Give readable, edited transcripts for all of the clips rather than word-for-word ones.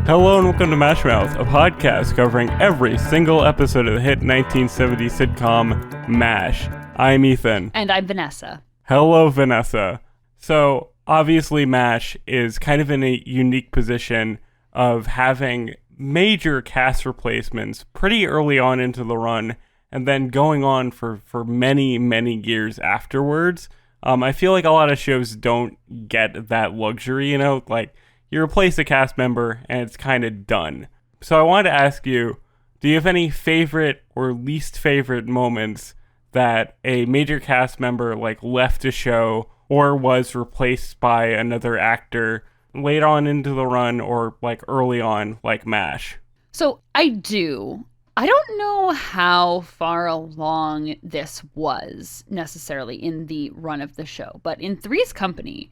Hello and welcome to MASHmouth, a podcast covering every single episode of the hit 1970s sitcom MASH. I'm Ethan. And I'm Vanessa. Hello, Vanessa. So, obviously MASH is kind of in a unique position of having major cast replacements pretty early on into the run and then going on for many, many years afterwards. I feel like a lot of shows don't get that luxury, like you replace a cast member and it's kind of done. So I wanted to ask you, do you have any favorite or least favorite moments that a major cast member left a show or was replaced by another actor late on into the run or early on, like MASH? So I do. I don't know how far along this was necessarily in the run of the show, but in Three's Company,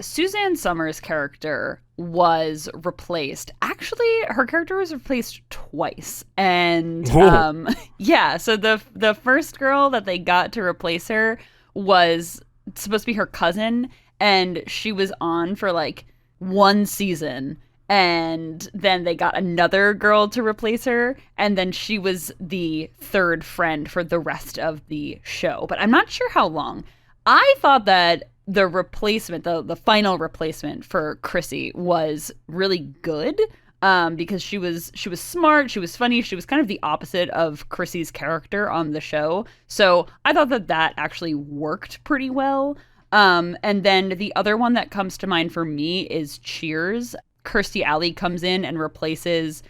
Suzanne Summers' character was replaced. Actually, her character was replaced twice. And so the first girl that they got to replace her was supposed to be her cousin, and she was on for one season. And then they got another girl to replace her, and then she was the third friend for the rest of the show. But I'm not sure how long. I thought that the replacement, the final replacement for Chrissy was really good because she was smart, she was funny, she was kind of the opposite of Chrissy's character on the show. So I thought that actually worked pretty well. And then the other one that comes to mind for me is Cheers. Kirstie Alley comes in and replaces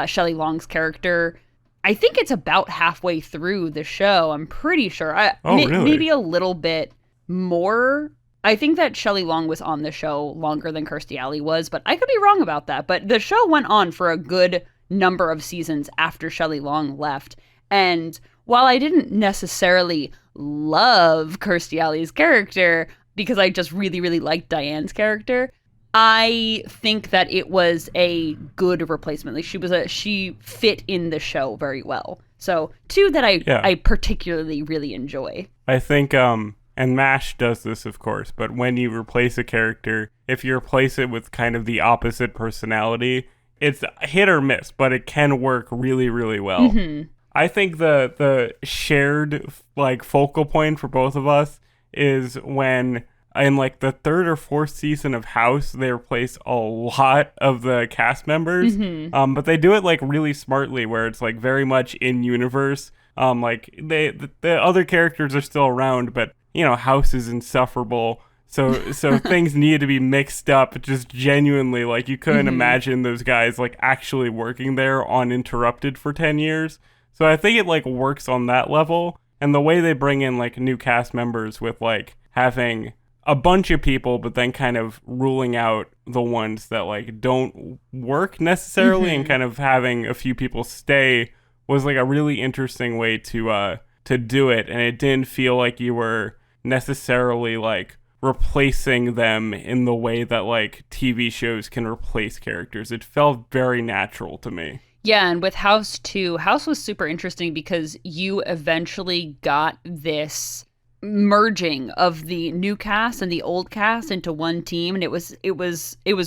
Shelley Long's character. I think it's about halfway through the show. I'm pretty sure. Really? Maybe a little bit more. I think that Shelley Long was on the show longer than Kirstie Alley was, but I could be wrong about that. But the show went on for a good number of seasons after Shelley Long left. And while I didn't necessarily love Kirstie Alley's character, because I just really, really liked Diane's character, I think that it was a good replacement. She fit in the show very well. So two that I particularly really enjoy. I think, and MASH does this, of course, but when you replace a character, if you replace it with kind of the opposite personality, it's hit or miss, but it can work really, really well. Mm-hmm. I think the shared focal point for both of us is when in the third or fourth season of House, they replace a lot of the cast members, but they do it really smartly, where it's very much in universe. The other characters are still around, but House is insufferable, so things need to be mixed up just genuinely. You couldn't imagine those guys actually working there uninterrupted for 10 years. So I think it works on that level, and the way they bring in new cast members with having a bunch of people, but then kind of ruling out the ones that don't work necessarily, and kind of having a few people stay was a really interesting way to do it. And it didn't feel like you were necessarily replacing them in the way that TV shows can replace characters. It felt very natural to me. Yeah, and with House too, House was super interesting because you eventually got this merging of the new cast and the old cast into one team, and it was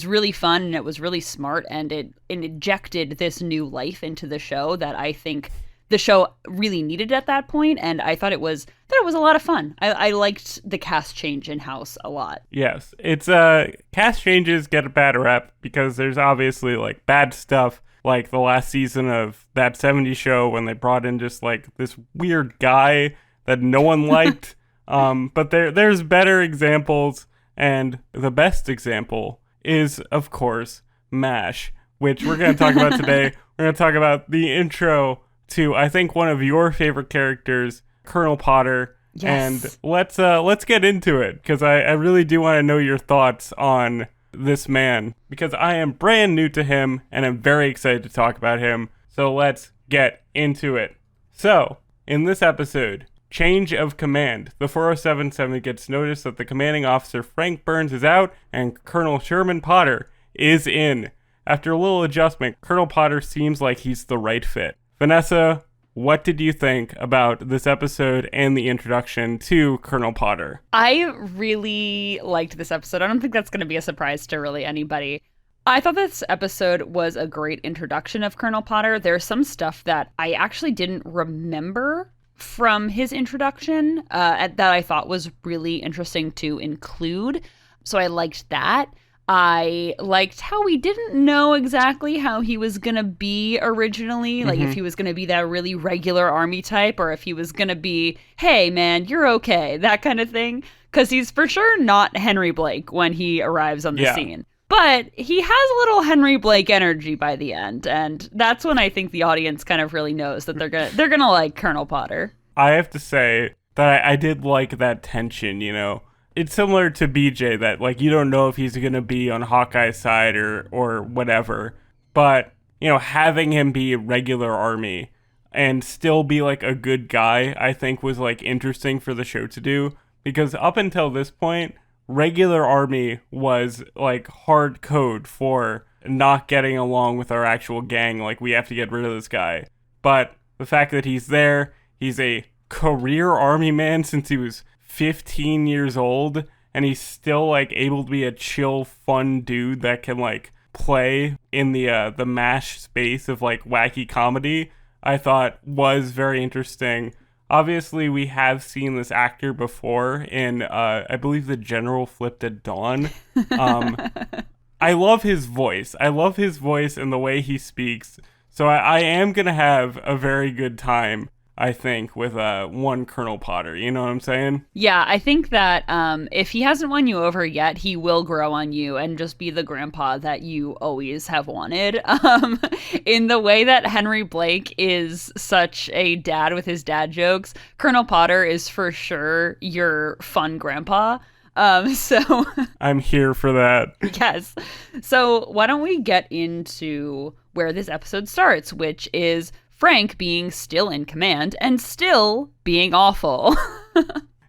really fun, and it was really smart, and it injected this new life into the show that I think the show really needed at that point. And I thought it was a lot of fun. I liked the cast change in House a lot. Yes, it's cast changes get a bad rep because there's obviously bad stuff, like the last season of That 70s Show when they brought in just this weird guy that no one liked. But there's better examples, and the best example is, of course, MASH, which we're going to talk about today. We're going to talk about the intro to, I think, one of your favorite characters, Colonel Potter. Yes. And let's get into it, because I really do want to know your thoughts on this man, because I am brand new to him, and I'm very excited to talk about him. So let's get into it. So, in this episode, Change of command. The 4077 gets notice that the commanding officer, Frank Burns, is out and Colonel Sherman Potter is in. After a little adjustment, Colonel Potter seems like he's the right fit. Vanessa, what did you think about this episode and the introduction to Colonel Potter? I really liked this episode. I don't think that's going to be a surprise to really anybody. I thought this episode was a great introduction of Colonel Potter. There's some stuff that I actually didn't remember from his introduction that I thought was really interesting to include. So I liked that. I liked how we didn't know exactly how he was going to be originally, like if he was going to be that really regular army type or if he was going to be, hey, man, you're okay, that kind of thing. Because he's for sure not Henry Blake when he arrives on the scene. But he has a little Henry Blake energy by the end, and that's when I think the audience kind of really knows that they're gonna like Colonel Potter. I have to say that I did like that tension, you know. It's similar to BJ that, like, you don't know if he's gonna be on Hawkeye's side or whatever. But, you know, having him be a regular army and still be, like, a good guy, I think was, like, interesting for the show to do. Because up until this point, regular army was like hard code for not getting along with our actual gang. Like, we have to get rid of this guy. But the fact that he's there, he's a career army man since he was 15 years old, and he's still like able to be a chill, fun dude that can like play in the MASH space of like wacky comedy, I thought was very interesting. Obviously, we have seen this actor before in, I believe, The General Flipped at Dawn. I love his voice. I love his voice and the way he speaks. So I am going to have a very good time, I think, with one Colonel Potter. You know what I'm saying? Yeah, I think that if he hasn't won you over yet, he will grow on you and just be the grandpa that you always have wanted. In the way that Henry Blake is such a dad with his dad jokes, Colonel Potter is for sure your fun grandpa. So I'm here for that. Yes. So why don't we get into where this episode starts, which is Frank being still in command and still being awful.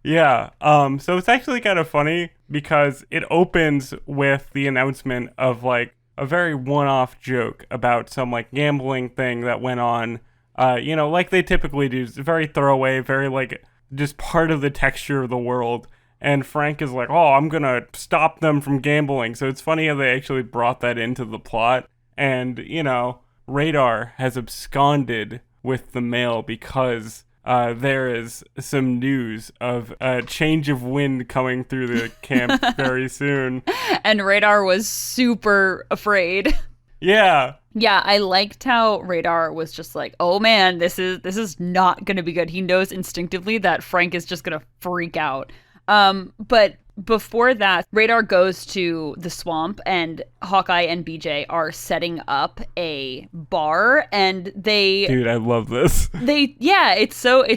Yeah. So it's actually kind of funny because it opens with the announcement of like a very one-off joke about some like gambling thing that went on. You know, like they typically do. It's very throwaway, very like just part of the texture of the world. And Frank is like, oh, I'm going to stop them from gambling. So it's funny how they actually brought that into the plot. And, you know, Radar has absconded with the mail because there is some news of a change of wind coming through the camp very soon. And Radar was super afraid. Yeah. Yeah, I liked how Radar was just like, oh man, this is not going to be good. He knows instinctively that Frank is just going to freak out. But before that, Radar goes to the swamp and Hawkeye and BJ are setting up a bar and Dude, I love this. It's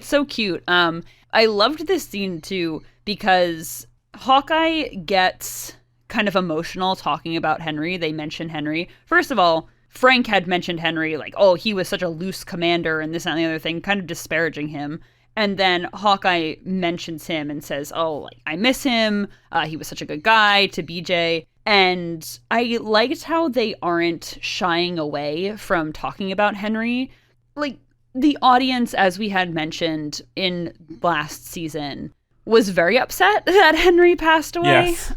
so cute. I loved this scene too because Hawkeye gets kind of emotional talking about Henry. They mention Henry. First of all, Frank had mentioned Henry like, oh, he was such a loose commander and this and the other thing, kind of disparaging him. And then Hawkeye mentions him and says, oh, like, I miss him. He was such a good guy to BJ. And I liked how they aren't shying away from talking about Henry. Like, the audience, as we had mentioned in last season, was very upset that Henry passed away. Yes.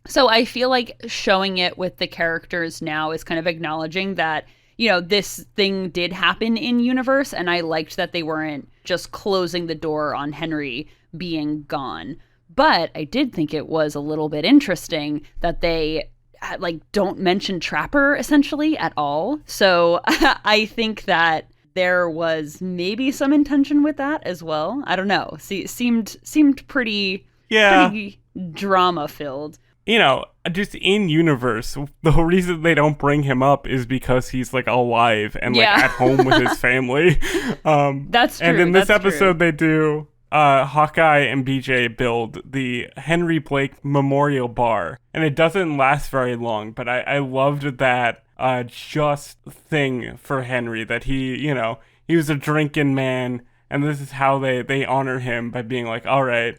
So I feel like showing it with the characters now is kind of acknowledging that, you know, this thing did happen in universe, and I liked that they weren't just closing the door on Henry being gone. But I did think it was a little bit interesting that they like don't mention Trapper essentially at all. So I think that there was maybe some intention with that as well. I don't know. Seemed pretty drama filled. You know, just in universe, the whole reason they don't bring him up is because he's like alive and like at home with his family. That's true. And in this episode, they do Hawkeye and BJ build the Henry Blake Memorial Bar, and it doesn't last very long. But I loved that just thing for Henry, that he was a drinking man, and this is how they honor him by being like, all right.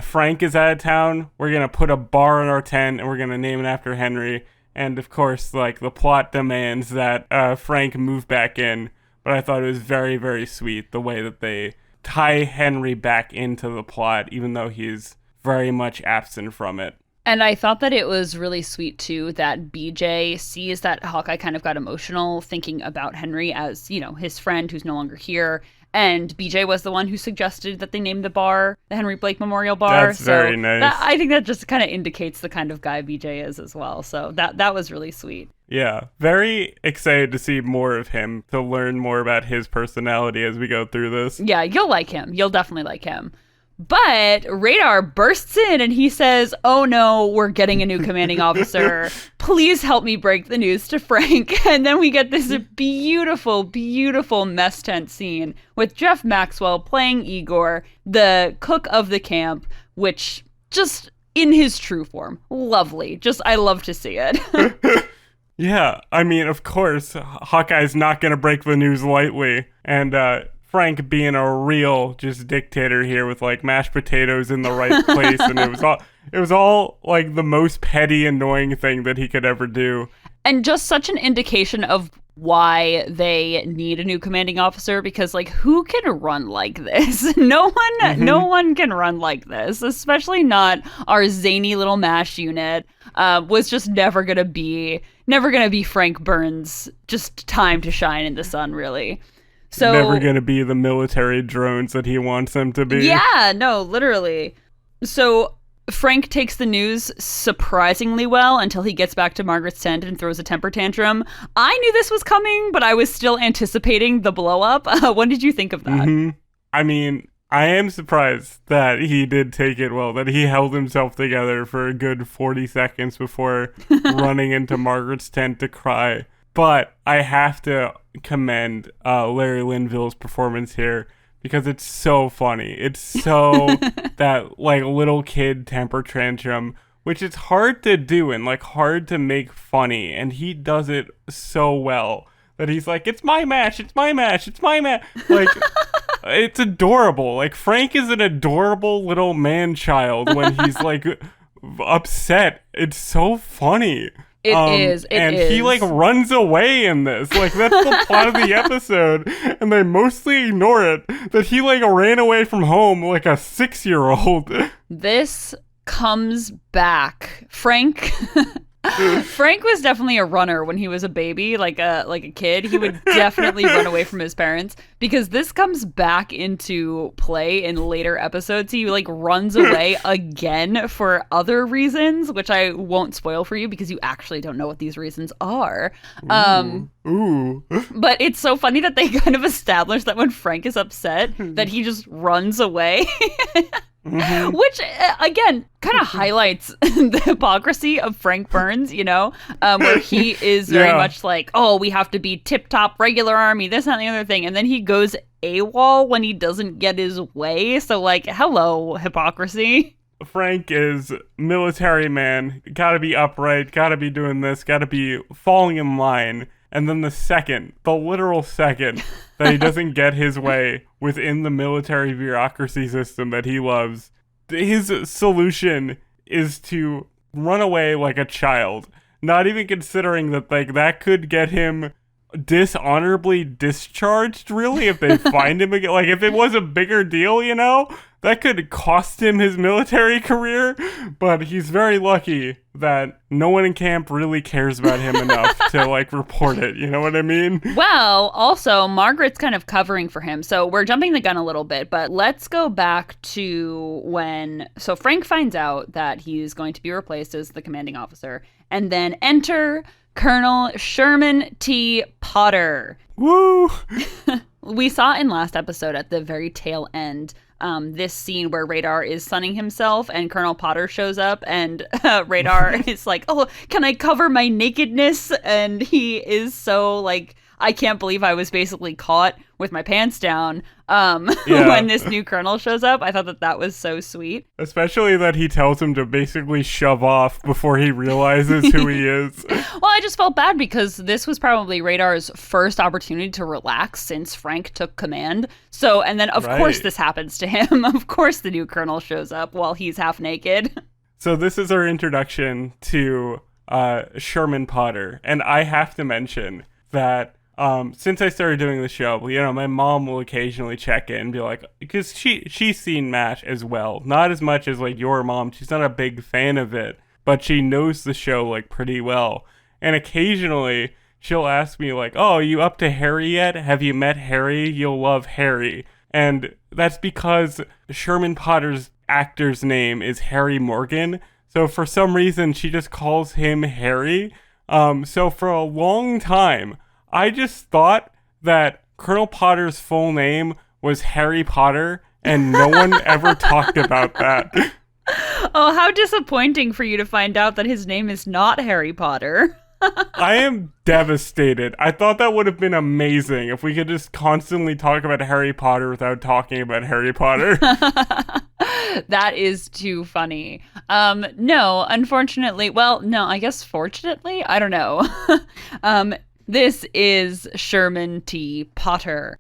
Frank is out of town. We're going to put a bar in our tent and we're going to name it after Henry. And of course, like, the plot demands that Frank move back in. But I thought it was very, very sweet the way that they tie Henry back into the plot, even though he's very much absent from it. And I thought that it was really sweet, too, that BJ sees that Hawkeye kind of got emotional thinking about Henry as, you know, his friend who's no longer here. And BJ was the one who suggested that they name the bar the Henry Blake Memorial Bar. That's very nice. I think that just kind of indicates the kind of guy BJ is as well. So that was really sweet. Yeah, very excited to see more of him, to learn more about his personality as we go through this. Yeah, you'll like him. You'll definitely like him. But Radar bursts in and he says, "Oh no, we're getting a new commanding officer. Please help me break the news to Frank." And then we get this beautiful, beautiful mess tent scene with Jeff Maxwell playing Igor, the cook of the camp, which just in his true form. Lovely. Just, I love to see it. Yeah, I mean, of course, Hawkeye's not going to break the news lightly. And, Frank being a real just dictator here with like mashed potatoes in the right place, and it was all like the most petty, annoying thing that he could ever do. And just such an indication of why they need a new commanding officer, because like who can run like this? No one can run like this, especially not our zany little MASH unit. Was just never gonna be Frank Burns' just time to shine in the sun, really. So, never gonna be the military drones that he wants them to be. Yeah, no, literally. So Frank takes the news surprisingly well until he gets back to Margaret's tent and throws a temper tantrum. I knew this was coming, but I was still anticipating the blow up. What did you think of that? Mm-hmm. I mean, I am surprised that he did take it well, that he held himself together for a good 40 seconds before running into Margaret's tent to cry. But I have to commend Larry Linville's performance here because it's so funny. It's so that like little kid temper tantrum, which is hard to do and like hard to make funny. And he does it so well that he's like, "It's my match. It's my match. It's my match." Like, it's adorable. Like, Frank is an adorable little man child when he's like upset. It's so funny. It is. He like runs away in this. Like, that's the plot of the episode, and they mostly ignore it. That he like ran away from home like a 6-year-old. This comes back. Frank was definitely a runner when he was a baby, like a kid. He would definitely run away from his parents, because this comes back into play in later episodes. He like runs away again for other reasons, which I won't spoil for you because you actually don't know what these reasons are. Ooh. But it's so funny that they kind of establish that when Frank is upset that he just runs away. Mm-hmm. Which, again, kind of highlights the hypocrisy of Frank Burns, you know, where he is very much like, "Oh, we have to be tip-top regular army, this, that, and the other thing." And then he goes AWOL when he doesn't get his way. So, like, hello, hypocrisy. Frank is military man, gotta be upright, gotta be doing this, gotta be falling in line. And then the literal second that he doesn't get his way within the military bureaucracy system that he loves, his solution is to run away like a child, not even considering that like that could get him dishonorably discharged, really, if they find him again. Like, if it was a bigger deal, you know, that could cost him his military career. But he's very lucky that no one in camp really cares about him enough to like report it. You know what I mean? Well, also Margaret's kind of covering for him, so we're jumping the gun a little bit, but let's go back to so Frank finds out that he's going to be replaced as the commanding officer, and then enter Colonel Sherman T. Potter. Woo! We saw in last episode at the very tail end this scene where Radar is sunning himself and Colonel Potter shows up, and Radar is like, "Oh, can I cover my nakedness?" And he is so like, "I can't believe I was basically caught with my pants down." When this new colonel shows up, I thought that was so sweet. Especially that he tells him to basically shove off before he realizes who he is. Well, I just felt bad because this was probably Radar's first opportunity to relax since Frank took command. So, and then of course this happens to him. Of course the new colonel shows up while he's half naked. So this is our introduction to Sherman Potter. And I have to mention that since I started doing the show, you know, my mom will occasionally check in and be like, because she's seen MASH as well. Not as much as like your mom. She's not a big fan of it. but she knows the show like pretty well. And occasionally she'll ask me like, "Oh, are you up to Harry yet? Have you met Harry? You'll love Harry." And that's because Sherman Potter's actor's name is Harry Morgan. So for some reason, she just calls him Harry. So for a long time, I just thought that Colonel Potter's full name was Harry Potter, and no one ever talked about that. Oh, how disappointing for you to find out that his name is not Harry Potter. I am devastated. I thought that would have been amazing if we could just constantly talk about Harry Potter without talking about Harry Potter. That is too funny. No, unfortunately. Well, no, I guess fortunately. I don't know. This is Sherman T. Potter.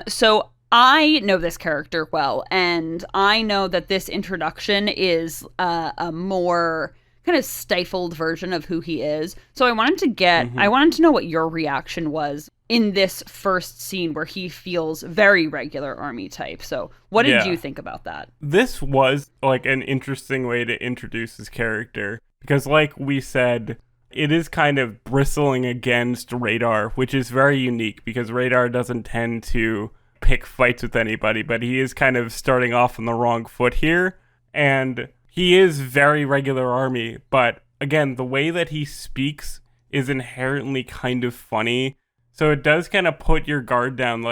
So I know this character well, and I know that this introduction is a more kind of stifled version of who he is. So I wanted to know what your reaction was in this first scene where he feels very regular army type. So what did you think about that? This was like an interesting way to introduce his character because like we said, it is kind of bristling against Radar, which is very unique because Radar doesn't tend to pick fights with anybody, but he is kind of starting off on the wrong foot here. And he is very regular army, but again, the way that he speaks is inherently kind of funny. So it does kind of put your guard down.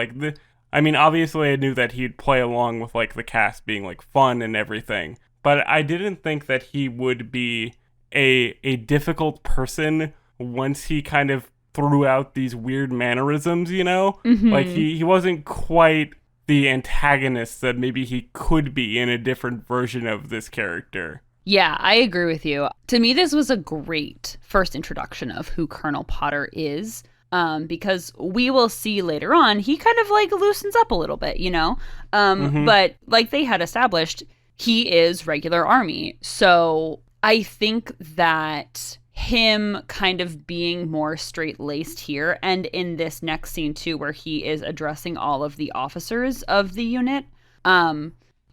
Obviously I knew that he'd play along with like the cast being like fun and everything, but I didn't think that he would be a difficult person once he kind of threw out these weird mannerisms, you know? Mm-hmm. Like he wasn't quite the antagonist that maybe he could be in a different version of this character. Yeah, I agree with you. To me, this was a great first introduction of who Colonel Potter is, because we will see later on, he kind of like loosens up a little bit, you know? But like they had established, he is regular army. So I think that him kind of being more straight-laced here, and in this next scene too, where he is addressing all of the officers of the unit,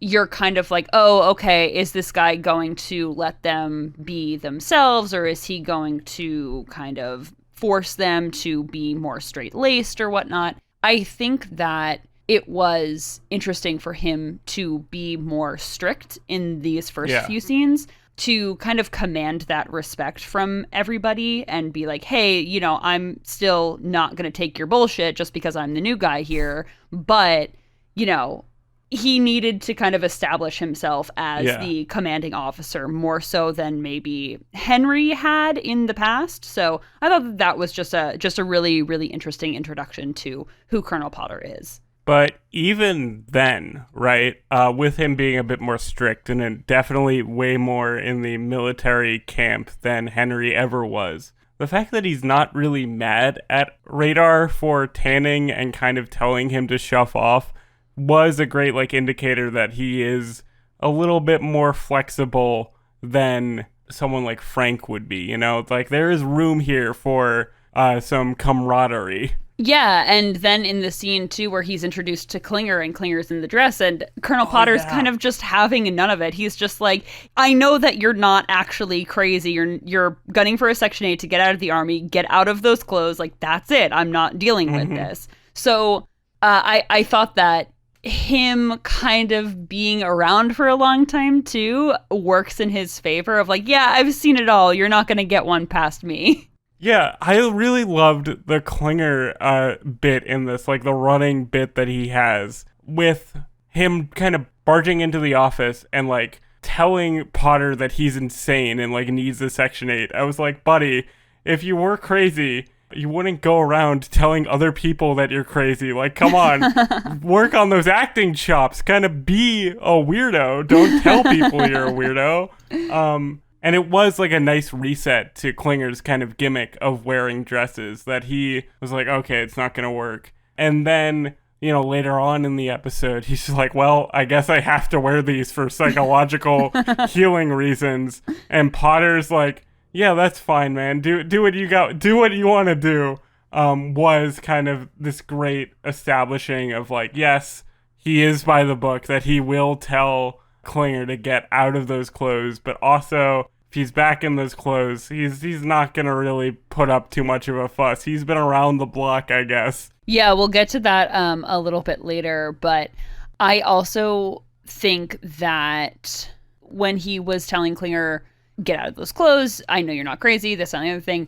you're kind of like, oh, okay, is this guy going to let them be themselves, or is he going to kind of force them to be more straight-laced or whatnot? I think that it was interesting for him to be more strict in these first few scenes, to kind of command that respect from everybody and be like, hey, you know, I'm still not going to take your bullshit just because I'm the new guy here. But, you know, he needed to kind of establish himself as the commanding officer more so than maybe Henry had in the past. So I thought that was just a really, really interesting introduction to who Colonel Potter is. But even then, right, with him being a bit more strict and definitely way more in the military camp than Henry ever was, the fact that he's not really mad at Radar for tanning and kind of telling him to shove off was a great like indicator that he is a little bit more flexible than someone like Frank would be, you know? Like there is room here for some camaraderie. Yeah, and then in the scene, too, where he's introduced to Klinger and Klinger's in the dress, and Colonel Potter's kind of just having none of it. He's just like, I know that you're not actually crazy. You're gunning for a Section 8 to get out of the army, get out of those clothes. Like, that's it. I'm not dealing with this. So I thought that him kind of being around for a long time, too, works in his favor of like, yeah, I've seen it all. You're not going to get one past me. Yeah, I really loved the Klinger bit in this, like the running bit that he has with him kind of barging into the office and like telling Potter that he's insane and like needs a Section 8. I was like, buddy, if you were crazy, you wouldn't go around telling other people that you're crazy. Like, come on, work on those acting chops, kind of be a weirdo. Don't tell people you're a weirdo. And it was like a nice reset to Klinger's kind of gimmick of wearing dresses that he was like, okay, it's not going to work. And then, you know, later on in the episode, he's just like, well, I guess I have to wear these for psychological healing reasons. And Potter's like, yeah, that's fine, man. Do what you got. Do what you want to do. Was kind of this great establishing of like, yes, he is by the book, that he will tell Klinger to get out of those clothes, but also if he's back in those clothes, he's not gonna really put up too much of a fuss. He's been around the block, I guess. Yeah, we'll get to that a little bit later, but I also think that when he was telling Klinger, get out of those clothes, I know you're not crazy, this and the other thing,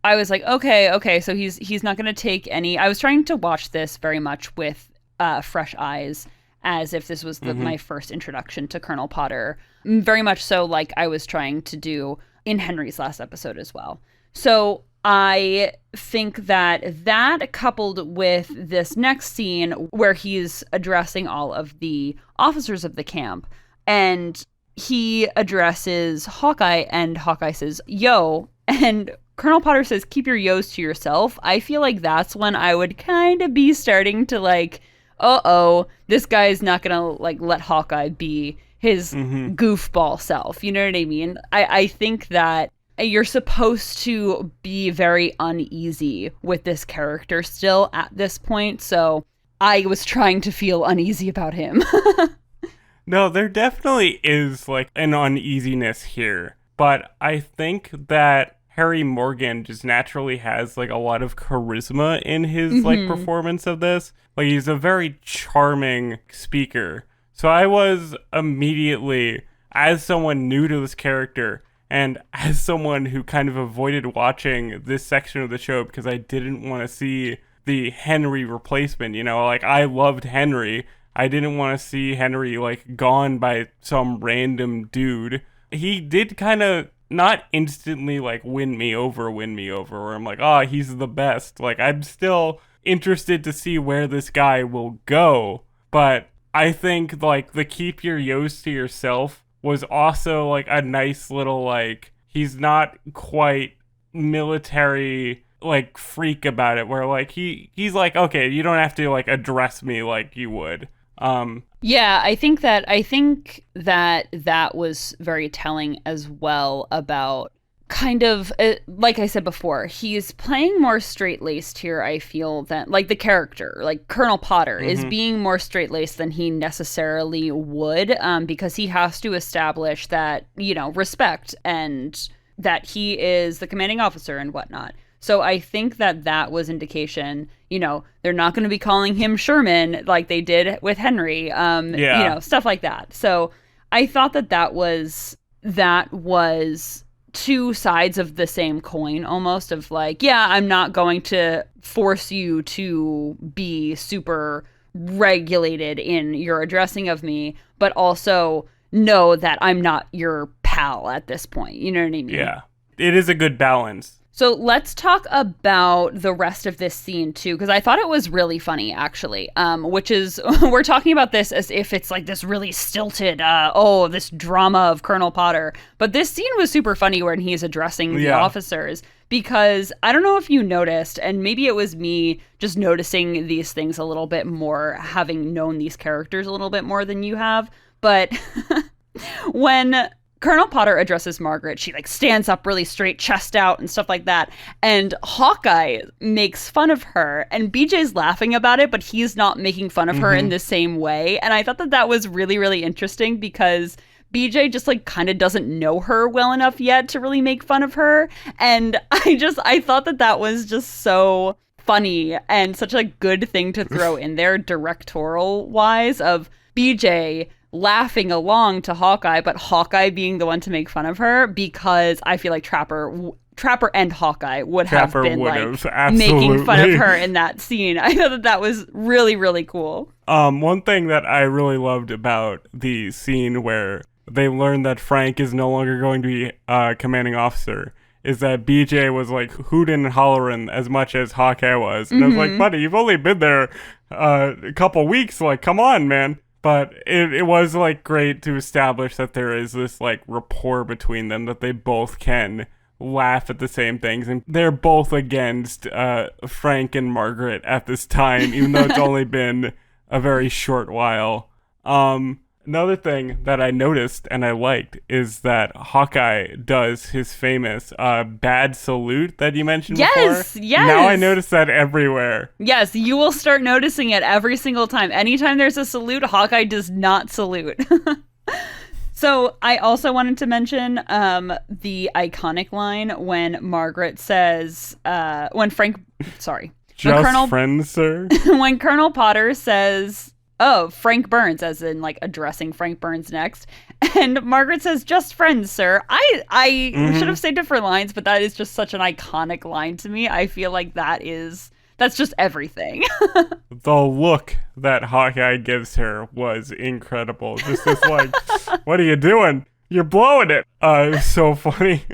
I was like, okay, so he's not going to take any... I was trying to watch this very much with fresh eyes, as if this was my first introduction to Colonel Potter. Very much so like I was trying to do in Henry's last episode as well. So I think that coupled with this next scene where he's addressing all of the officers of the camp, and he addresses Hawkeye, and Hawkeye says, yo, and Colonel Potter says, keep your yos to yourself. I feel like that's when I would kind of be starting to like, this guy's not gonna like let Hawkeye be his goofball self. You know what I mean? I think that you're supposed to be very uneasy with this character still at this point, so I was trying to feel uneasy about him. No, there definitely is like an uneasiness here, but I think that Harry Morgan just naturally has like a lot of charisma in his like performance of this. Like he's a very charming speaker. So I was immediately, as someone new to this character, and as someone who kind of avoided watching this section of the show because I didn't want to see the Henry replacement, you know, like I loved Henry. I didn't want to see Henry like gone by some random dude. He did kind of not instantly like win me over where I'm like, he's the best. Like I'm still interested to see where this guy will go. But I think like the keep your yos to yourself was also like a nice little like, he's not quite military like freak about it, where like he's like, okay, you don't have to like address me like you would. Yeah, I think that was very telling as well about kind of, like I said before, he's playing more straight-laced here, I feel, than, like, the character, like Colonel Potter, is being more straight-laced than he necessarily would, because he has to establish that, you know, respect, and that he is the commanding officer and whatnot. So I think that was indication, you know, they're not going to be calling him Sherman like they did with Henry, you know, stuff like that. So I thought that was two sides of the same coin almost, of like, yeah, I'm not going to force you to be super regulated in your addressing of me, but also know that I'm not your pal at this point. You know what I mean? Yeah, it is a good balance. So let's talk about the rest of this scene too, because I thought it was really funny, actually, which is, we're talking about this as if it's like this really stilted, this drama of Colonel Potter. But this scene was super funny when he's addressing the officers, because I don't know if you noticed, and maybe it was me just noticing these things a little bit more, having known these characters a little bit more than you have, but when Colonel Potter addresses Margaret, she like stands up really straight, chest out and stuff like that. And Hawkeye makes fun of her, and BJ's laughing about it, but he's not making fun of her in the same way. And I thought that was really, really interesting, because BJ just like kind of doesn't know her well enough yet to really make fun of her. And I thought that was just so funny and such a good thing to throw in there directorial wise, of BJ laughing along to Hawkeye, but Hawkeye being the one to make fun of her, because I feel like Trapper and Hawkeye would have been making fun of her in that scene. I thought that was really, really cool. One thing that I really loved about the scene where they learned that Frank is no longer going to be commanding officer is that BJ was like hooting and hollering as much as Hawkeye was. And I was like, buddy, you've only been there a couple weeks. Like, come on, man. But it was, like, great to establish that there is this, like, rapport between them, that they both can laugh at the same things. And they're both against Frank and Margaret at this time, even though it's only been a very short while. Another thing that I noticed and I liked is that Hawkeye does his famous bad salute that you mentioned before. Yes. Now I notice that everywhere. Yes, you will start noticing it every single time. Anytime there's a salute, Hawkeye does not salute. So I also wanted to mention the iconic line when Margaret says, when Just friends, sir. when Colonel Potter says, oh, Frank Burns, as in like addressing Frank Burns next. And Margaret says, just friends, sir. I should have said different lines, but that is just such an iconic line to me. I feel like that's just everything. The look that Hawkeye gives her was incredible. Just this like, what are you doing? You're blowing it. It was so funny.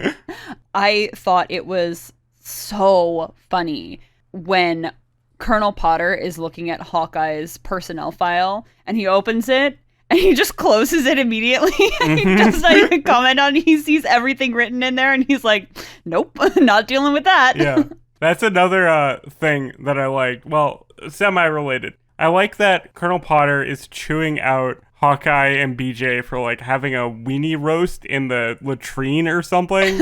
I thought it was so funny when Colonel Potter is looking at Hawkeye's personnel file and he opens it and he just closes it immediately. He does not even comment on it. He sees everything written in there and he's like, nope, not dealing with that. Yeah. That's another thing that I like. Well, semi-related. I like that Colonel Potter is chewing out Hawkeye and BJ for like having a weenie roast in the latrine or something.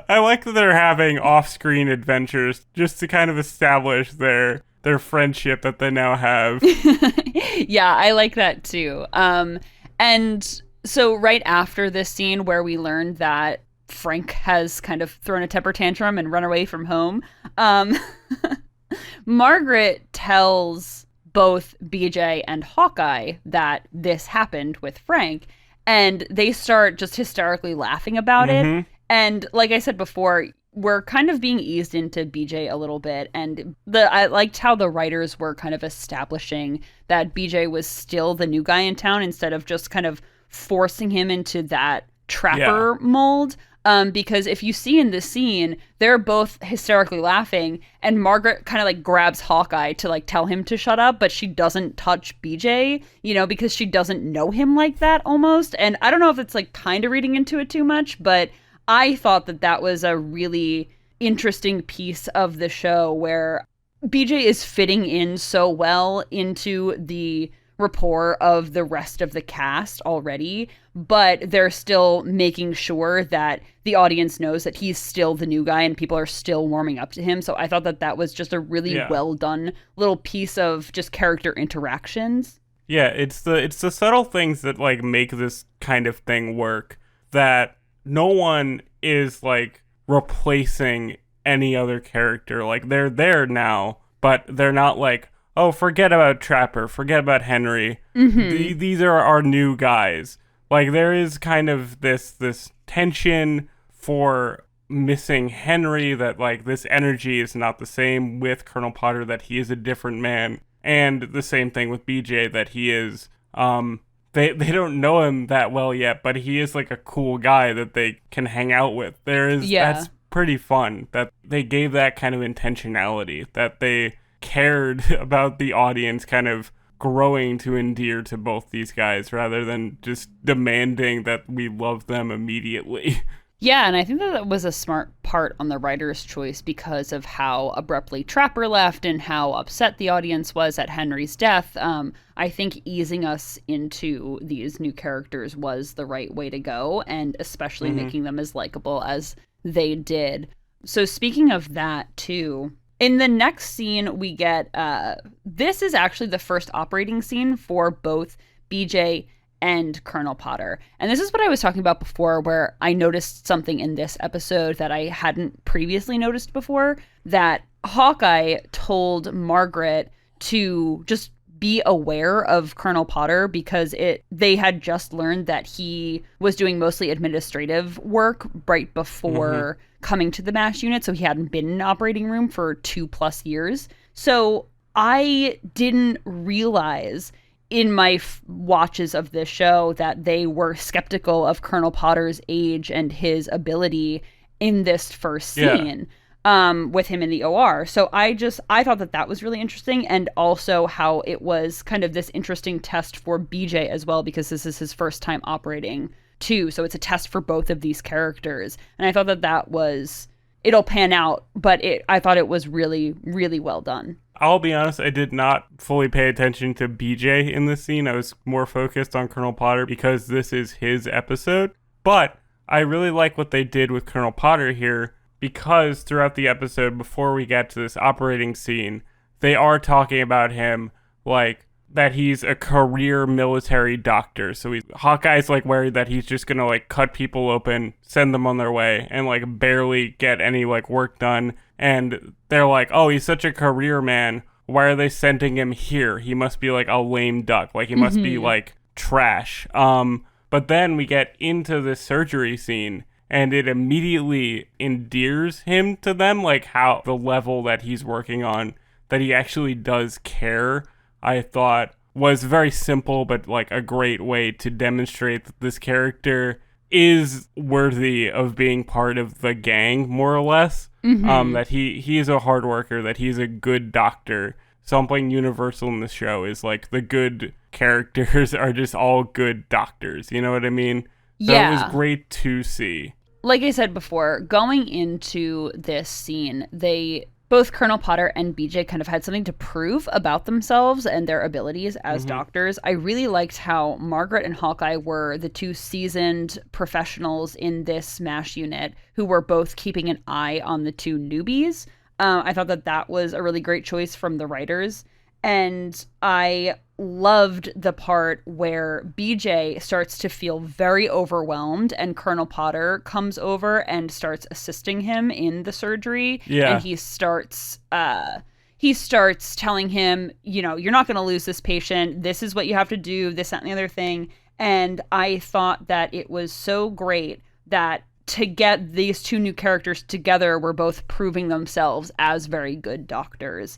I like that they're having off-screen adventures just to kind of establish their friendship that they now have. Yeah, I like that too. And so right after this scene where we learned that Frank has kind of thrown a temper tantrum and run away from home, Margaret tells both BJ and Hawkeye that this happened with Frank, and they start just hysterically laughing about it. And like I said before, we're kind of being eased into BJ a little bit, and I liked how the writers were kind of establishing that BJ was still the new guy in town instead of just kind of forcing him into that trapper mold. Because if you see in this scene, they're both hysterically laughing, and Margaret kind of like grabs Hawkeye to like tell him to shut up, but she doesn't touch BJ, because she doesn't know him like that almost. And I don't know if it's like kind of reading into it too much, but I thought that was a really interesting piece of the show where BJ is fitting in so well into the rapport of the rest of the cast already, but they're still making sure that the audience knows that he's still the new guy and people are still warming up to him. So I thought that was just a really well done little piece of just character interactions. Yeah, it's the subtle things that like make this kind of thing work, that no one is like replacing any other character. Like they're there now, but they're not like, oh, forget about Trapper, forget about Henry. These are our new guys. Like there is kind of this tension for missing Henry, that like this energy is not the same with Colonel Potter, that he is a different man, and the same thing with BJ, that he is they don't know him that well yet, but he is like a cool guy that they can hang out with. That's pretty fun that they gave that kind of intentionality, that they cared about the audience kind of growing to endear to both these guys rather than just demanding that we love them immediately. Yeah, and I think that was a smart part on the writer's choice because of how abruptly Trapper left and how upset the audience was at Henry's death. I think easing us into these new characters was the right way to go, and especially making them as likable as they did. So speaking of that too, in the next scene we get, this is actually the first operating scene for both BJ and Colonel Potter. And this is what I was talking about before, where I noticed something in this episode that I hadn't previously noticed before, that Hawkeye told Margaret to just be aware of Colonel Potter because they had just learned that he was doing mostly administrative work right before coming to the MASH unit, so he hadn't been in an operating room for 2+ years. So I didn't realize in my watches of this show that they were skeptical of Colonel Potter's age and his ability in this first scene with him in the OR. So I thought that was really interesting, and also how it was kind of this interesting test for BJ as well, because this is his first time operating too. So it's a test for both of these characters. And I thought that was, it'll pan out, but I thought it was really, really well done. I'll be honest, I did not fully pay attention to BJ in this scene. I was more focused on Colonel Potter because this is his episode. But I really like what they did with Colonel Potter here, because throughout the episode, before we get to this operating scene, they are talking about him like that he's a career military doctor. So Hawkeye's like worried that he's just gonna like cut people open, send them on their way, and like barely get any like work done. And they're like, oh, he's such a career man. Why are they sending him here? He must be like a lame duck. Like he must be like trash. But then we get into this surgery scene, and it immediately endears him to them, like how the level that he's working on, that he actually does care, I thought was very simple, but like a great way to demonstrate that this character is worthy of being part of the gang, more or less. That he is a hard worker, that he's a good doctor. Something universal in the show is like the good characters are just all good doctors. You know what I mean? So Yeah. It was great to see. Like I said before, going into this scene, both Colonel Potter and BJ kind of had something to prove about themselves and their abilities as doctors. I really liked how Margaret and Hawkeye were the two seasoned professionals in this MASH unit who were both keeping an eye on the two newbies. I thought that was a really great choice from the writers. And I loved the part where BJ starts to feel very overwhelmed and Colonel Potter comes over and starts assisting him in the surgery. Yeah. And he starts telling him, you know, you're not going to lose this patient. This is what you have to do, this, that, and the other thing. And I thought that it was so great that to get these two new characters together were both proving themselves as very good doctors.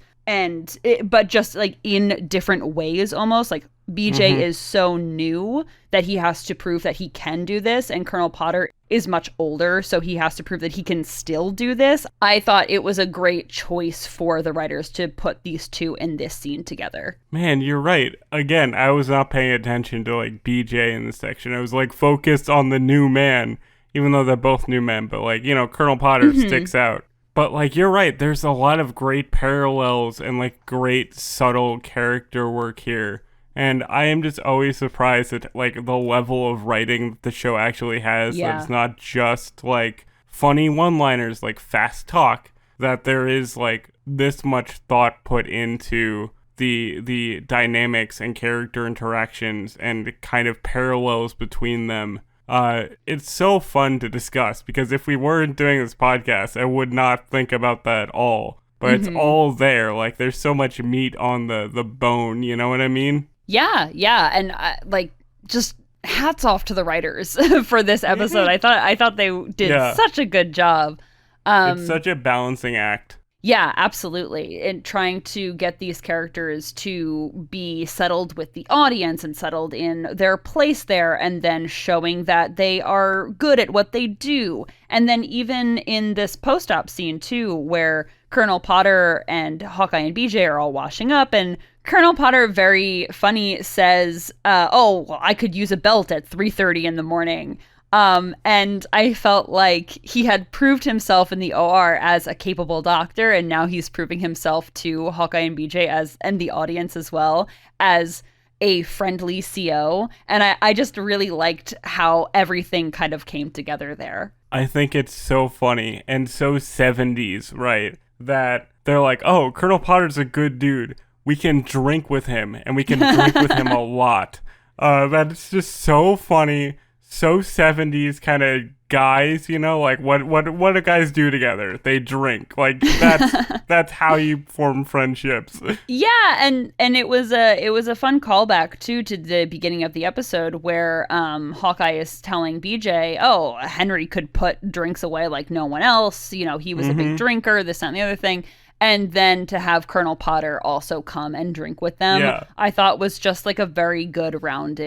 But just like in different ways almost. Like BJ is so new that he has to prove that he can do this, and Colonel Potter is much older, so he has to prove that he can still do this. I thought it was a great choice for the writers to put these two in this scene together. Man, you're right. Again, I was not paying attention to like BJ in this section. I was like focused on the new man, even though they're both new men, but like, you know, Colonel Potter sticks out. But like, you're right, there's a lot of great parallels and like great subtle character work here. And I am just always surprised at like the level of writing that the show actually has. Yeah. That it's not just like funny one-liners, like fast talk, that there is like this much thought put into the dynamics and character interactions and kind of parallels between them. It's so fun to discuss, because if we weren't doing this podcast, I would not think about that at all. But it's all there. Like, there's so much meat on the bone, you know what I mean? Yeah. And like, just hats off to the writers for this episode. I thought they did such a good job. It's such a balancing act. Yeah, absolutely. And trying to get these characters to be settled with the audience and settled in their place there, and then showing that they are good at what they do. And then even in this post-op scene, too, where Colonel Potter and Hawkeye and BJ are all washing up, and Colonel Potter, very funny, says, oh, well, I could use a belt at 3:30 in the morning. And I felt like he had proved himself in the OR as a capable doctor, and now he's proving himself to Hawkeye and BJ and the audience as well, as a friendly CO. And I just really liked how everything kind of came together there. I think it's so funny and so 70s, right? That they're like, oh, Colonel Potter's a good dude. We can drink with him, and we can drink with him a lot. That's just so funny. So 70s kind of guys, you know, like what do guys do together? They drink. Like that's how you form friendships. Yeah, and it was a fun callback too to the beginning of the episode where Hawkeye is telling BJ, oh, Henry could put drinks away like no one else. You know, he was a big drinker, this, that, and the other thing. And then to have Colonel Potter also come and drink with them, I thought was just like a very good round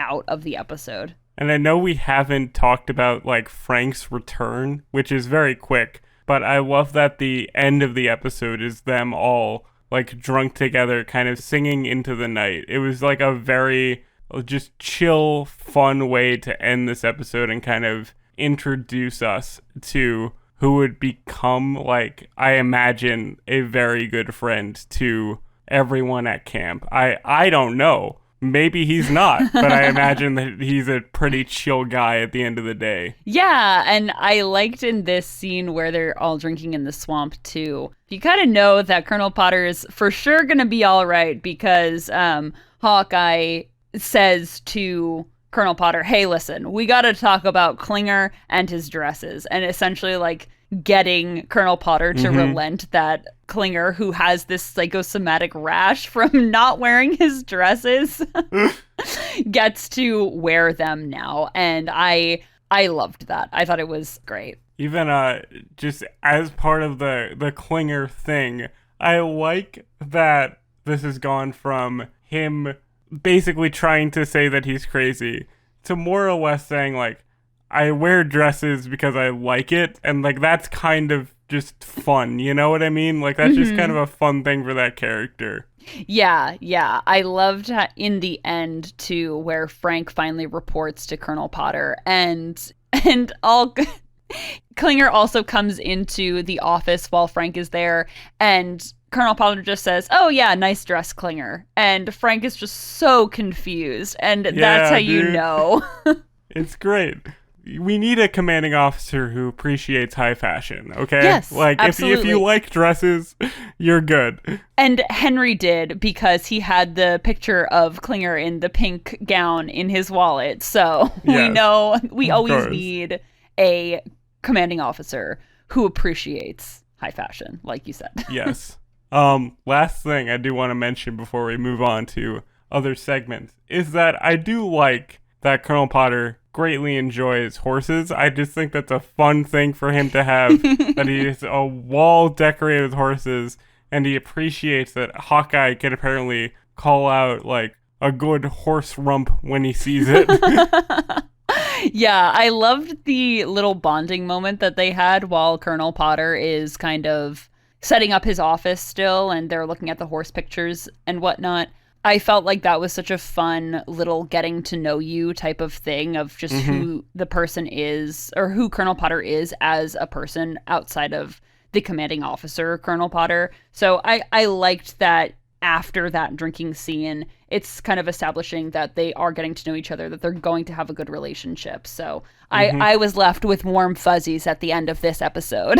out of the episode. And I know we haven't talked about like Frank's return, which is very quick, but I love that the end of the episode is them all like drunk together, kind of singing into the night. It was like a very just chill, fun way to end this episode and kind of introduce us to who would become, like, I imagine, a very good friend to everyone at camp. I don't know, maybe he's not, but I imagine that he's a pretty chill guy at the end of the day. Yeah, and I liked in this scene where they're all drinking in the swamp too. You kind of know that Colonel Potter is for sure going to be all right because Hawkeye says to Colonel Potter, hey, listen, we got to talk about Klinger and his dresses, and essentially like getting Colonel Potter to relent that Klinger, who has this psychosomatic rash from not wearing his dresses, gets to wear them now. And I loved that. I thought it was great. Even just as part of the Klinger thing, I like that this has gone from him basically trying to say that he's crazy to more or less saying like, I wear dresses because I like it, and like that's kind of just fun, you know what I mean? Like that's just kind of a fun thing for that character. Yeah. I loved in the end too, where Frank finally reports to Colonel Potter, and all Klinger also comes into the office while Frank is there, and Colonel Potter just says, "Oh yeah, nice dress, Klinger," and Frank is just so confused, and that's how you know. It's great. We need a commanding officer who appreciates high fashion, okay? Yes, like absolutely. if you like dresses, you're good. And Henry did, because he had the picture of Klinger in the pink gown in his wallet. So we know we always need a commanding officer who appreciates high fashion, like you said. Yes. Last thing I do want to mention before we move on to other segments is that I do like that Colonel Potter greatly enjoys horses. I just think that's a fun thing for him to have, that he has a wall decorated with horses, and he appreciates that Hawkeye can apparently call out like a good horse rump when he sees it. Yeah, I loved the little bonding moment that they had while Colonel Potter is kind of setting up his office still, and they're looking at the horse pictures and whatnot. I felt like that was such a fun little getting to know you type of thing of just who the person is, or who Colonel Potter is as a person outside of the commanding officer, Colonel Potter. So I liked that after that drinking scene, it's kind of establishing that they are getting to know each other, that they're going to have a good relationship. So I was left with warm fuzzies at the end of this episode.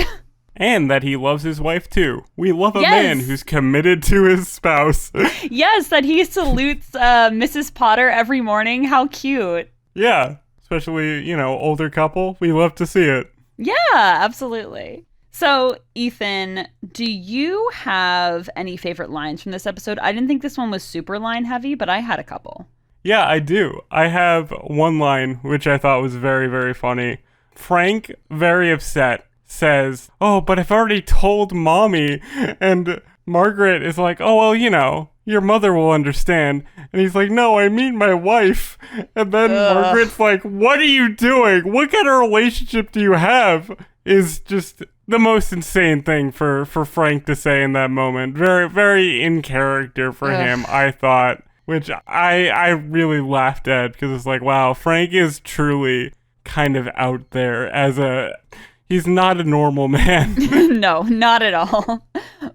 And that he loves his wife, too. We love a man who's committed to his spouse. Yes, that he salutes Mrs. Potter every morning. How cute. Yeah, especially, older couple. We love to see it. Yeah, absolutely. So, Ethan, do you have any favorite lines from this episode? I didn't think this one was super line heavy, but I had a couple. Yeah, I do. I have one line, which I thought was very, very funny. Frank, very upset, says, "Oh, but I've already told Mommy." And Margaret is like, "Oh, well, your mother will understand." And he's like, "No, I mean my wife." And then Margaret's like, "What are you doing? What kind of relationship do you have?" Is just the most insane thing for Frank to say in that moment. Very, very in character for him, I thought, which I really laughed at, because it's like, wow, Frank is truly kind of out there he's not a normal man. No, not at all.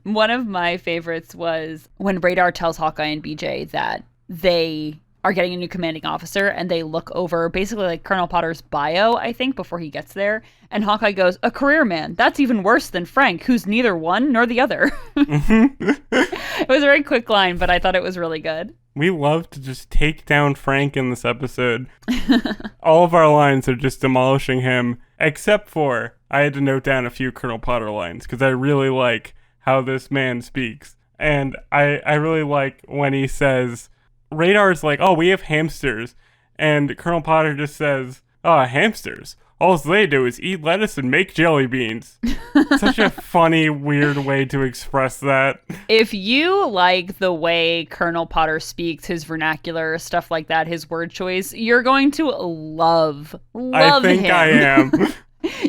One of my favorites was when Radar tells Hawkeye and BJ that they are getting a new commanding officer, and they look over basically like Colonel Potter's bio, I think, before he gets there. And Hawkeye goes, "A career man. That's even worse than Frank, who's neither one nor the other." It was a very quick line, but I thought it was really good. We love to just take down Frank in this episode. All of our lines are just demolishing him, except for I had to note down a few Colonel Potter lines, because I really like how this man speaks. And I really like when he says, Radar's like, "Oh, we have hamsters." And Colonel Potter just says, "Oh, hamsters. All they do is eat lettuce and make jelly beans." Such a funny, weird way to express that. If you like the way Colonel Potter speaks, his vernacular, stuff like that, his word choice, you're going to love him. I think I am.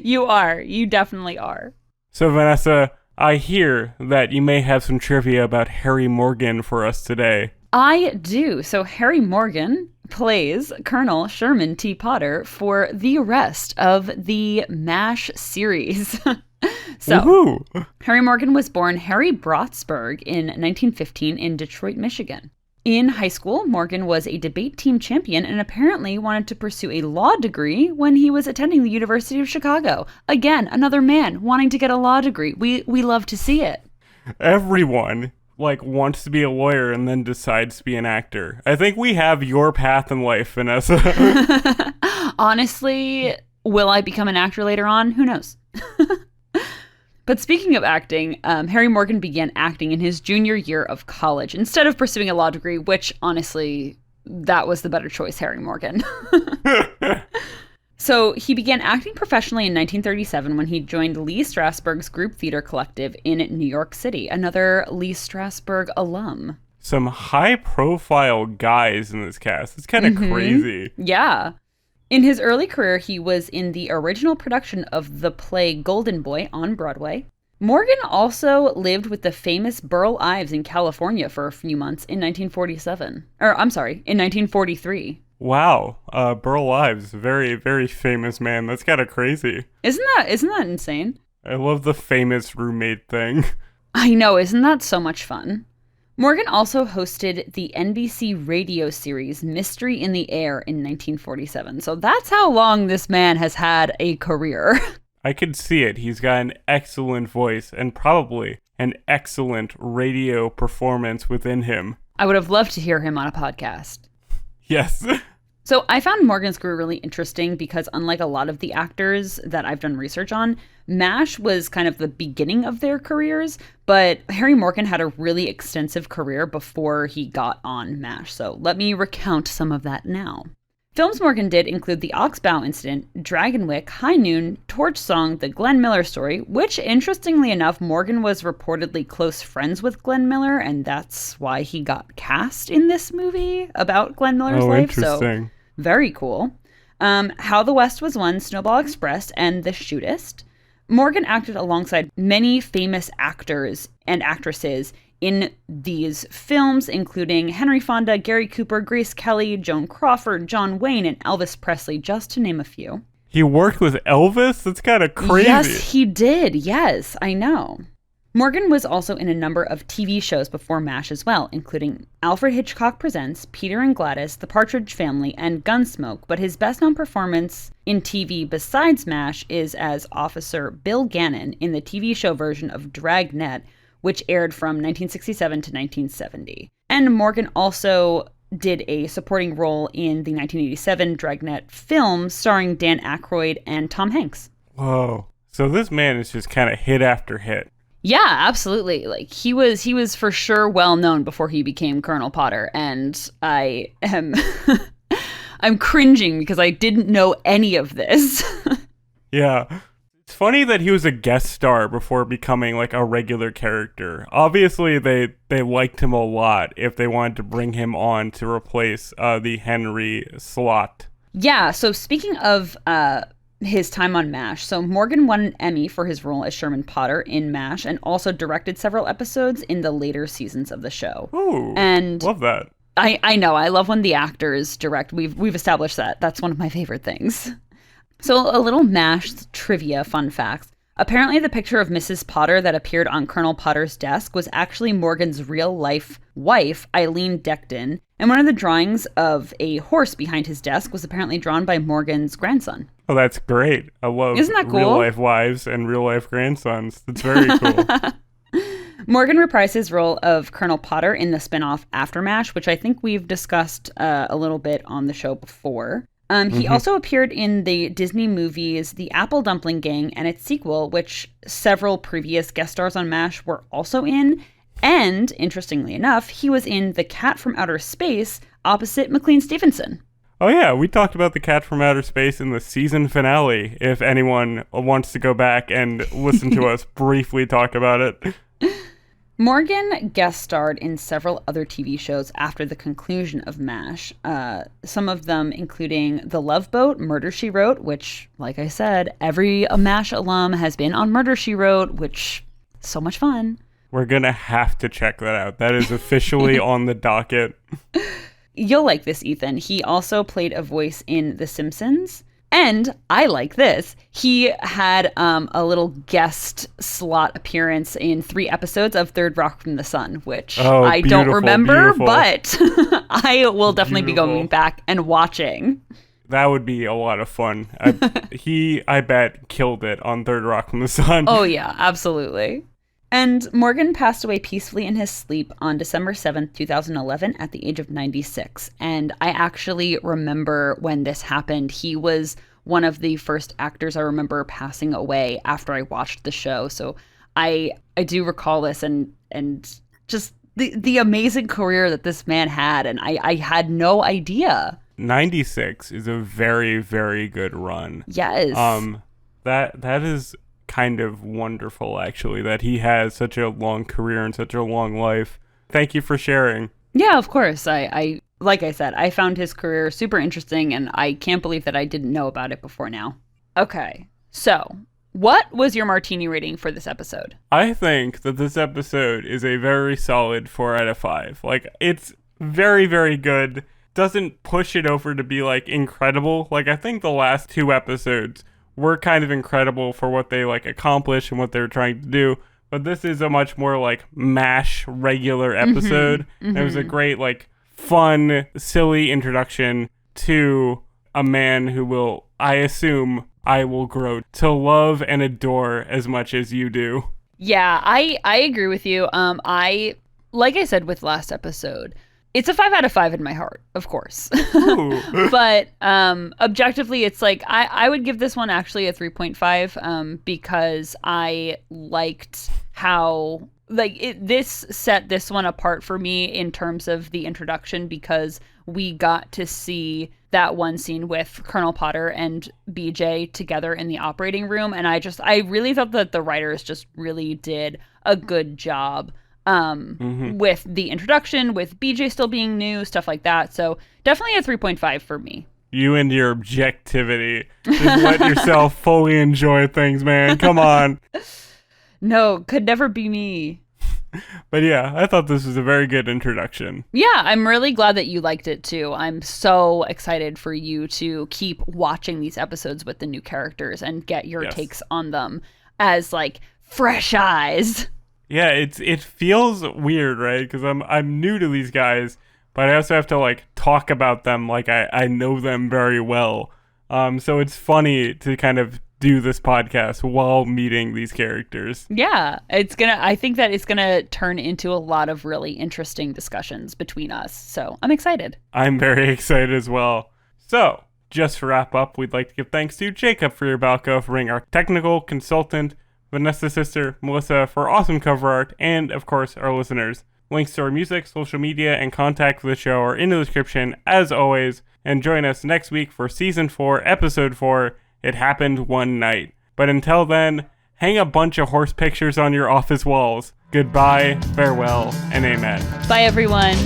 You are. You definitely are. So, Vanessa, I hear that you may have some trivia about Harry Morgan for us today. I do. So Harry Morgan plays Colonel Sherman T. Potter for the rest of the MASH series. So, Woohoo! Harry Morgan was born Harry Brotsberg in 1915 in Detroit, Michigan. In high school, Morgan was a debate team champion and apparently wanted to pursue a law degree when he was attending the University of Chicago. Again, another man wanting to get a law degree. We love to see it. Everyone, wants to be a lawyer and then decides to be an actor. I think we have your path in life, Vanessa. Honestly, will I become an actor later on? Who knows? But speaking of acting, Harry Morgan began acting in his junior year of college instead of pursuing a law degree, which honestly, that was the better choice, Harry Morgan. So he began acting professionally in 1937 when he joined Lee Strasberg's Group Theater Collective in New York City, another Lee Strasberg alum. Some high-profile guys in this cast. It's kind of crazy. Yeah. In his early career, he was in the original production of the play Golden Boy on Broadway. Morgan also lived with the famous Burl Ives in California for a few months in 1943. Wow. Burl Ives, very, very famous man. That's kind of crazy. Isn't that insane? I love the famous roommate thing. I know, isn't that so much fun? Morgan also hosted the NBC radio series Mystery in the Air in 1947. So that's how long this man has had a career. I could see it. He's got an excellent voice and probably an excellent radio performance within him. I would have loved to hear him on a podcast. Yes. So I found Morgan's career really interesting because unlike a lot of the actors that I've done research on, MASH was kind of the beginning of their careers, but Harry Morgan had a really extensive career before he got on MASH. So let me recount some of that now. Films Morgan did include The Oxbow Incident, Dragonwyck, High Noon, Torch Song, The Glenn Miller Story, which, interestingly enough, Morgan was reportedly close friends with Glenn Miller, and that's why he got cast in this movie about Glenn Miller's life. Interesting. So, very cool. How the West Was Won, Snowball Express, and The Shootist. Morgan acted alongside many famous actors and actresses in these films, including Henry Fonda, Gary Cooper, Grace Kelly, Joan Crawford, John Wayne, and Elvis Presley, just to name a few. He worked with Elvis? That's kind of crazy. Yes, he did. Yes, I know. Morgan was also in a number of TV shows before MASH as well, including Alfred Hitchcock Presents, Peter and Gladys, The Partridge Family, and Gunsmoke, but his best-known performance in TV besides MASH is as Officer Bill Gannon in the TV show version of Dragnet, which aired from 1967 to 1970. And Morgan also did a supporting role in the 1987 Dragnet film starring Dan Aykroyd and Tom Hanks. Whoa. So this man is just kind of hit after hit. Yeah, absolutely. Like he was for sure well known before he became Colonel Potter, and I am I'm cringing because I didn't know any of this. Yeah. It's funny that he was a guest star before becoming like a regular character. Obviously, they liked him a lot if they wanted to bring him on to replace the Henry slot. Yeah, so speaking of his time on MASH, so Morgan won an Emmy for his role as Sherman Potter in MASH and also directed several episodes in the later seasons of the show. Ooh, and love that. I know, I love when the actors direct. We've established that. That's one of my favorite things. So a little MASH trivia fun facts. Apparently the picture of Mrs. Potter that appeared on Colonel Potter's desk was actually Morgan's real-life wife, Eileen Decton, and one of the drawings of a horse behind his desk was apparently drawn by Morgan's grandson. Oh, that's great. I love Isn't that cool? real-life wives and real-life grandsons. That's very cool. Morgan reprised his role of Colonel Potter in the spinoff After MASH, which I think we've discussed a little bit on the show before. He also appeared in the Disney movies The Apple Dumpling Gang and its sequel, which several previous guest stars on MASH were also in. And, interestingly enough, he was in The Cat from Outer Space opposite McLean Stevenson. Oh yeah, we talked about The Cat from Outer Space in the season finale, if anyone wants to go back and listen to us briefly talk about it. Morgan guest starred in several other TV shows after the conclusion of MASH, some of them including The Love Boat, Murder, She Wrote, which, like I said, every MASH alum has been on Murder, She Wrote, which is so much fun. We're going to have to check that out. That is officially on the docket. You'll like this, Ethan. He also played a voice in The Simpsons, And I like this. He had a little guest slot appearance in 3 episodes of Third Rock from the Sun, which I don't remember, but I will definitely be going back and watching. That would be a lot of fun. I bet, killed it on Third Rock from the Sun. Oh, yeah, absolutely. And Morgan passed away peacefully in his sleep on December 7th, 2011 at the age of 96. And I actually remember when this happened. He was one of the first actors I remember passing away after I watched the show. So I do recall this and just the amazing career that this man had. And I had no idea. 96 is a very, very good run. Yes. That is kind of wonderful, actually, that he has such a long career and such a long life. Thank you for sharing. Yeah, of course. I like I said, I found his career super interesting, and I can't believe that I didn't know about it before now. Okay, so what was your martini rating for this episode? I think that this episode is a very solid 4 out of 5. Like, it's very, very good. Doesn't push it over to be, like, incredible. Like, I think the last 2 episodes were kind of incredible for what they like accomplish and what they were trying to do, but this is a much more like MASH regular episode. And it was a great, like, fun, silly introduction to a man who will, I assume, I will grow to love and adore as much as you do. Yeah, I agree with you. Like I said with last episode, it's a 5 out of 5 in my heart, of course. But objectively, it's like I would give this one actually a 3.5 because I liked how this set this one apart for me in terms of the introduction, because we got to see that one scene with Colonel Potter and BJ together in the operating room. And I really thought that the writers just really did a good job with the introduction, with BJ still being new, stuff like that. So definitely a 3.5 for me. You and your objectivity. Just let yourself fully enjoy things, man. Come on. No, could never be me. But yeah, I thought this was a very good introduction. Yeah, I'm really glad that you liked it too. I'm so excited for you to keep watching these episodes with the new characters and get your takes on them as like fresh eyes. Yeah, it feels weird, right? Because I'm new to these guys, but I also have to like talk about them like I know them very well. So it's funny to kind of do this podcast while meeting these characters. Yeah, I think that it's gonna turn into a lot of really interesting discussions between us. So I'm excited. I'm very excited as well. So just to wrap up, we'd like to give thanks to Jacob for your Balco for being our technical consultant, Vanessa's sister, Melissa, for awesome cover art, and, of course, our listeners. Links to our music, social media, and contact for the show are in the description, as always, and join us next week for Season 4, Episode 4, It Happened One Night. But until then, hang a bunch of horse pictures on your office walls. Goodbye, farewell, and amen. Bye, everyone.